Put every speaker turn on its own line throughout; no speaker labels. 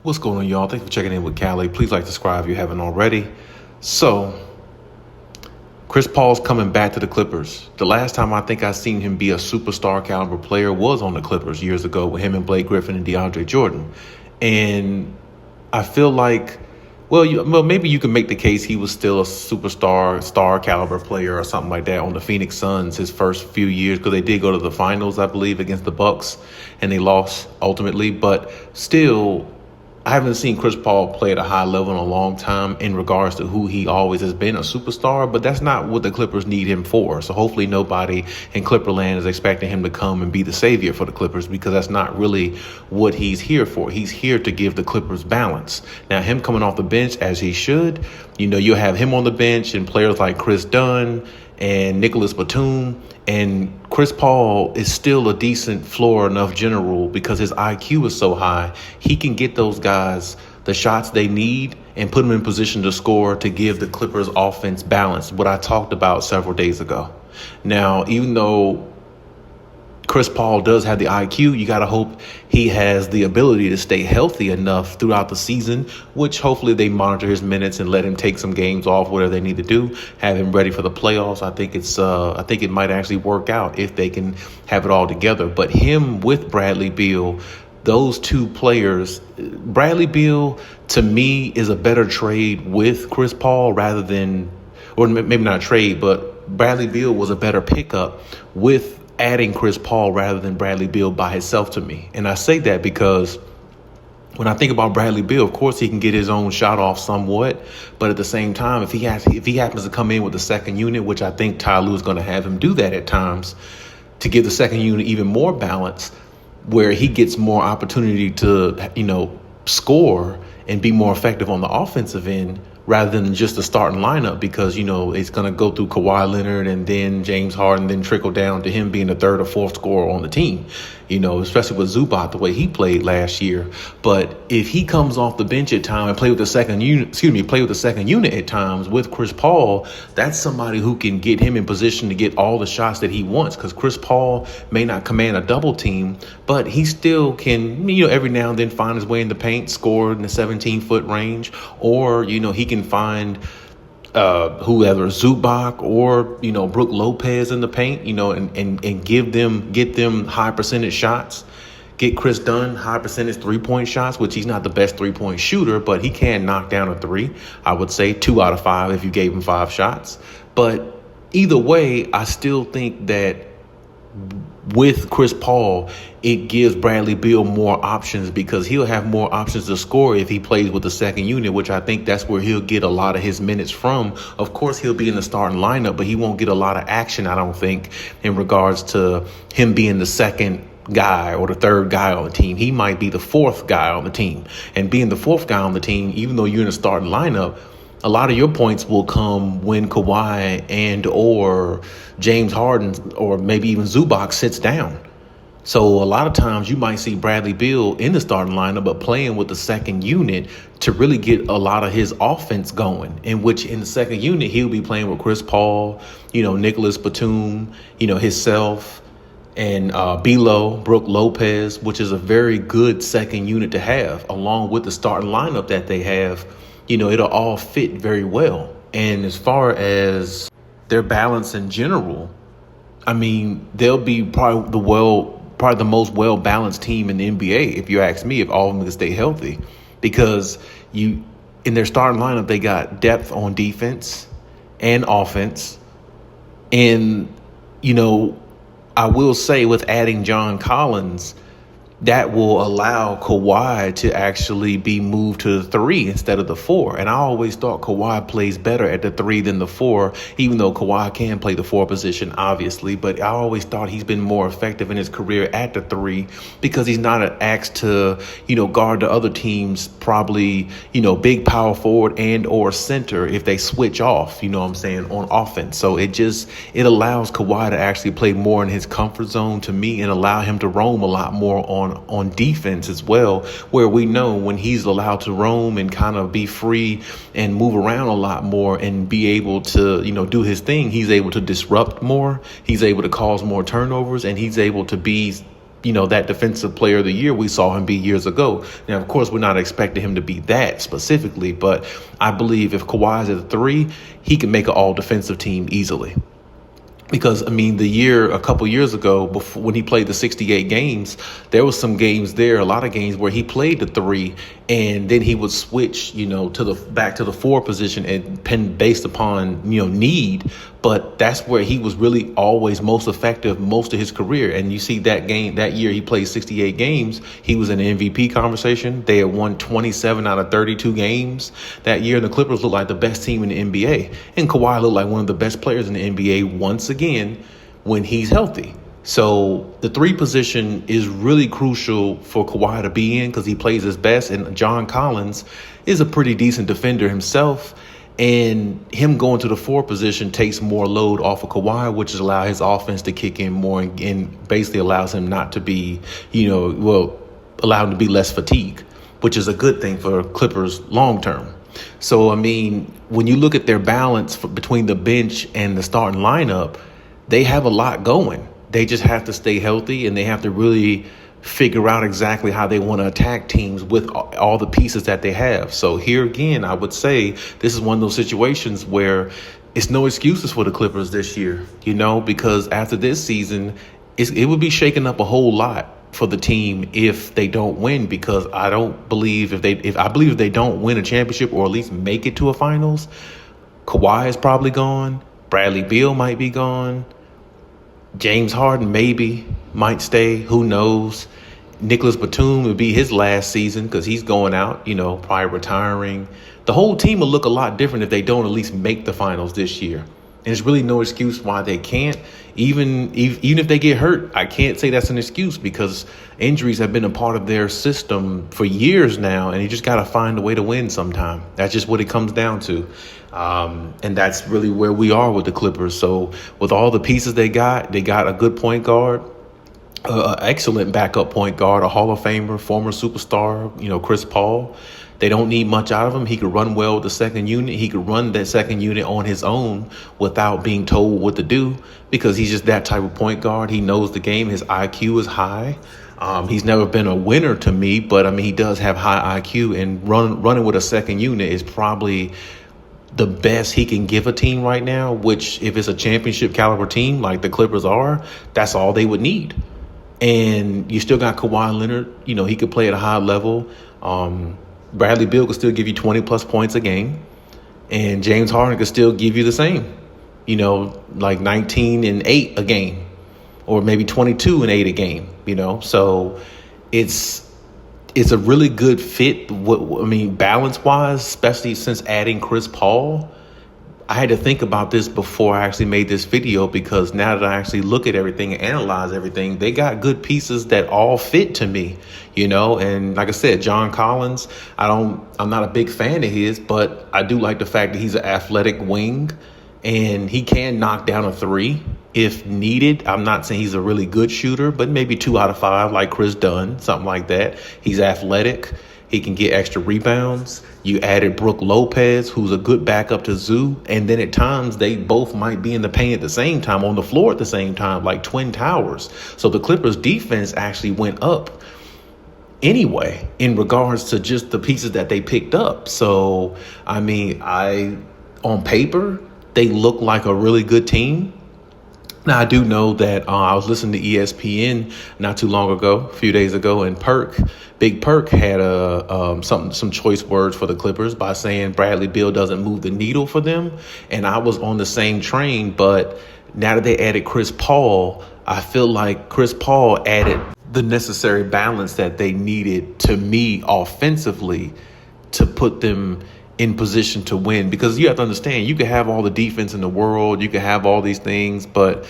What's going on, y'all? Thanks for checking in with Callie. Please like, subscribe if you haven't already. So, Chris Paul's coming back to the Clippers. The last time I think I seen him be a superstar caliber player was on the Clippers years ago with him and Blake Griffin and DeAndre Jordan. And I feel like, maybe you can make the case he was still a superstar, star caliber player or something like that on the Phoenix Suns his first few years, because they did go to the finals, I believe, against the Bucks, and they lost ultimately. But still, I haven't seen Chris Paul play at a high level in a long time in regards to who he always has been, a superstar, but that's not what the Clippers need him for. So hopefully nobody in Clipperland is expecting him to come and be the savior for the Clippers, because that's not really what he's here for. He's here to give the Clippers balance. Now, him coming off the bench, as he should, you'll have him on the bench and players like Chris Dunn and Nicholas Batum, and Chris Paul is still a decent floor enough general because his IQ is so high. He can get those guys the shots they need and put them in position to score to give the Clippers offense balance, what I talked about several days ago. Now, even though Chris Paul does have the IQ, you got to hope he has the ability to stay healthy enough throughout the season, which hopefully they monitor his minutes and let him take some games off, whatever they need to do, have him ready for the playoffs. I think it might actually work out if they can have it all together. But him with Bradley Beal, those two players, Bradley Beal to me is a better trade with Chris Paul rather than, or maybe not a trade, but Bradley Beal was a better pickup with adding Chris Paul rather than Bradley Beal by himself to me. And I say that because when I think about Bradley Beal, of course he can get his own shot off somewhat, but at the same time, if he happens to come in with the second unit, which I think Ty Lue is going to have him do that at times, to give the second unit even more balance, where he gets more opportunity to, score and be more effective on the offensive end, rather than just the starting lineup, because, it's going to go through Kawhi Leonard and then James Harden, then trickle down to him being the third or fourth scorer on the team, especially with Zubac, the way he played last year. But if he comes off the bench at times and play with the second unit at times with Chris Paul, that's somebody who can get him in position to get all the shots that he wants, because Chris Paul may not command a double team, but he still can, every now and then find his way in the paint, score in the 17-foot range, or, he can find whoever, Zubac or, Brook Lopez in the paint, and get them high percentage shots. Get Chris Dunn high percentage 3-point shots, which he's not the best 3-point shooter, but he can knock down a three. I would say 2 out of 5 if you gave him 5 shots. But either way, I still think that with Chris Paul, it gives Bradley Beal more options, because he'll have more options to score if he plays with the second unit, which I think that's where he'll get a lot of his minutes from. Of course, he'll be in the starting lineup, but he won't get a lot of action, I don't think, in regards to him being the second guy or the third guy on the team. He might be the fourth guy on the team. And being the fourth guy on the team, even though you're in the starting lineup, a lot of your points will come when Kawhi and or James Harden or maybe even Zubac sits down. So a lot of times you might see Bradley Beal in the starting lineup, but playing with the second unit to really get a lot of his offense going, in which in the second unit, he'll be playing with Chris Paul, Nicholas Batum, himself, and Beal, Brook Lopez, which is a very good second unit to have, along with the starting lineup that they have. It'll all fit very well. And as far as their balance in general, I mean, they'll be probably the most well-balanced team in the NBA, if you ask me, if all of them can stay healthy. Because in their starting lineup, they got depth on defense and offense. And, I will say with adding John Collins, that will allow Kawhi to actually be moved to the 3 instead of the 4. And I always thought Kawhi plays better at the 3 than the 4, even though Kawhi can play the 4 position, obviously. But I always thought he's been more effective in his career at the 3, because he's not asked to, guard the other teams, probably, big power forward and or center if they switch off, on offense. So it allows Kawhi to actually play more in his comfort zone to me, and allow him to roam a lot more on defense as well, where we know when he's allowed to roam and kind of be free and move around a lot more and be able to, do his thing, he's able to disrupt more, he's able to cause more turnovers, and he's able to be that defensive player of the year we saw him be years ago. Now, of course, we're not expecting him to be that specifically, but I believe if Kawhi's at 3, he can make an all defensive team easily. Because, a couple years ago, before, when he played the 68 games, there was some games there, a lot of games where he played the 3, and then he would switch, back to the 4 position and based upon, need. But that's where he was really always most effective most of his career. And you see that year he played 68 games, he was in the MVP conversation. They had won 27 out of 32 games that year. And the Clippers looked like the best team in the NBA. And Kawhi looked like one of the best players in the NBA once again when he's healthy. So the 3 position is really crucial for Kawhi to be in because he plays his best. And John Collins is a pretty decent defender himself. And him going to the 4 position takes more load off of Kawhi, which is allow his offense to kick in more and basically allows him not to be, allow him to be less fatigued, which is a good thing for Clippers long term. So, when you look at their balance between the bench and the starting lineup, they have a lot going. They just have to stay healthy and they have to really figure out exactly how they want to attack teams with all the pieces that they have. So here again, I would say this is one of those situations where it's no excuses for the Clippers this year, because after this season, it would be shaking up a whole lot for the team if they don't win, because I believe if they don't win a championship or at least make it to a finals, Kawhi is probably gone. Bradley Beal might be gone. James Harden might stay. Who knows? Nicholas Batum would be his last season because he's going out, probably retiring. The whole team will look a lot different if they don't at least make the finals this year. And there's really no excuse why they can't. Even if they get hurt, I can't say that's an excuse because injuries have been a part of their system for years now, and you just got to find a way to win sometime. That's just what it comes down to. And that's really where we are with the Clippers. So with all the pieces they got a good point guard, excellent backup point guard, a Hall of Famer, former superstar, Chris Paul. They don't need much out of him. He could run well with the second unit. He could run that second unit on his own without being told what to do because he's just that type of point guard. He knows the game. His IQ is high. He's never been a winner to me, but he does have high IQ, and running with a second unit is probably the best he can give a team right now, which if it's a championship caliber team like the Clippers are, that's all they would need. And you still got Kawhi Leonard. He could play at a high level. Bradley Beal could still give you 20 plus points a game. And James Harden could still give you the same, like 19 and 8 a game, or maybe 22 and 8 a game, So it's a really good fit. Balance wise, especially since adding Chris Paul. I had to think about this before I actually made this video, because now that I actually look at everything and analyze everything, they got good pieces that all fit to me, and like I said, John Collins, I'm not a big fan of his, but I do like the fact that he's an athletic wing and he can knock down a 3 if needed. I'm not saying he's a really good shooter, but maybe 2 out of 5 like Chris Dunn, something like that. He's athletic. He can get extra rebounds. You added Brook Lopez, who's a good backup to Zoo. And then at times they both might be in the paint at the same time, on the floor at the same time, like twin towers. So the Clippers defense actually went up anyway in regards to just the pieces that they picked up. So, on paper, they look like a really good team. Now, I do know that I was listening to ESPN not too long ago, a few days ago, and Big Perk had some choice words for the Clippers by saying Bradley Beal doesn't move the needle for them. And I was on the same train, but now that they added Chris Paul, I feel like Chris Paul added the necessary balance that they needed to me offensively to put them in position to win. Because you have to understand, you can have all the defense in the world, you can have all these things, but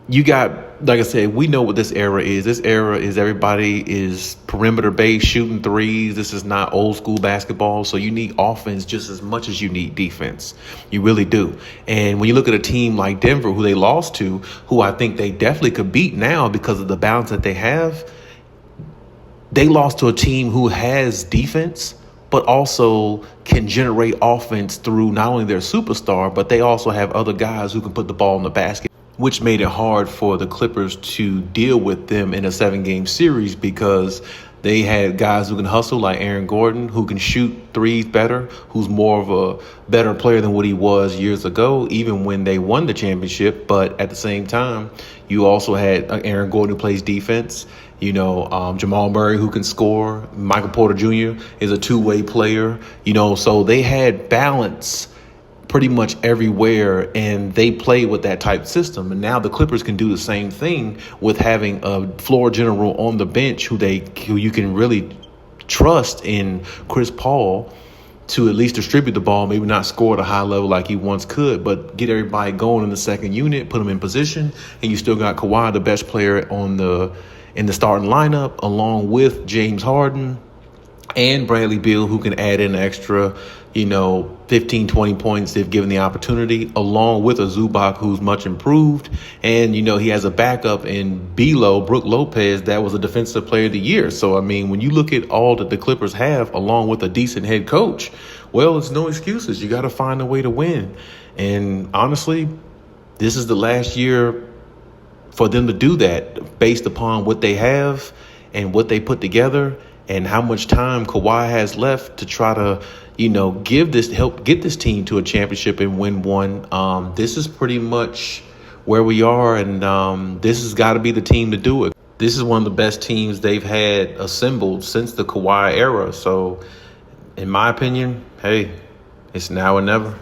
you got, like I said, we know what this era is. This era is everybody is perimeter based, shooting threes. This is not old school basketball. So you need offense just as much as you need defense. You really do. And when you look at a team like Denver, who they lost to, who I think they definitely could beat now because of the balance that they have, they lost to a team who has defense, but also can generate offense through not only their superstar, but they also have other guys who can put the ball in the basket which made it hard for the Clippers to deal with them in a 7-game series because they had guys who can hustle like Aaron Gordon, who can shoot threes better, who's more of a better player than what he was years ago, even when they won the championship. But at the same time, you also had Aaron Gordon who plays defense. Jamal Murray who can score. Michael Porter Jr. is a two-way player. So they had balance pretty much everywhere, and they play with that type system. And now the Clippers can do the same thing with having a floor general on the bench who you can really trust in Chris Paul to at least distribute the ball, maybe not score at a high level like he once could, but get everybody going in the second unit, put them in position, and you still got Kawhi, the best player in the starting lineup, along with James Harden and Bradley Beal, who can add in extra 15, 20 points if given the opportunity, along with a Zubac who's much improved. And, he has a backup in Beal, Brook Lopez, that was a defensive player of the year. So, when you look at all that the Clippers have, along with a decent head coach, well, it's no excuses. You got to find a way to win. And honestly, this is the last year for them to do that based upon what they have and what they put together and how much time Kawhi has left to try to, help get this team to a championship and win one. This is pretty much where we are, and this has got to be the team to do it. This is one of the best teams they've had assembled since the Kawhi era. So, in my opinion, hey, it's now or never.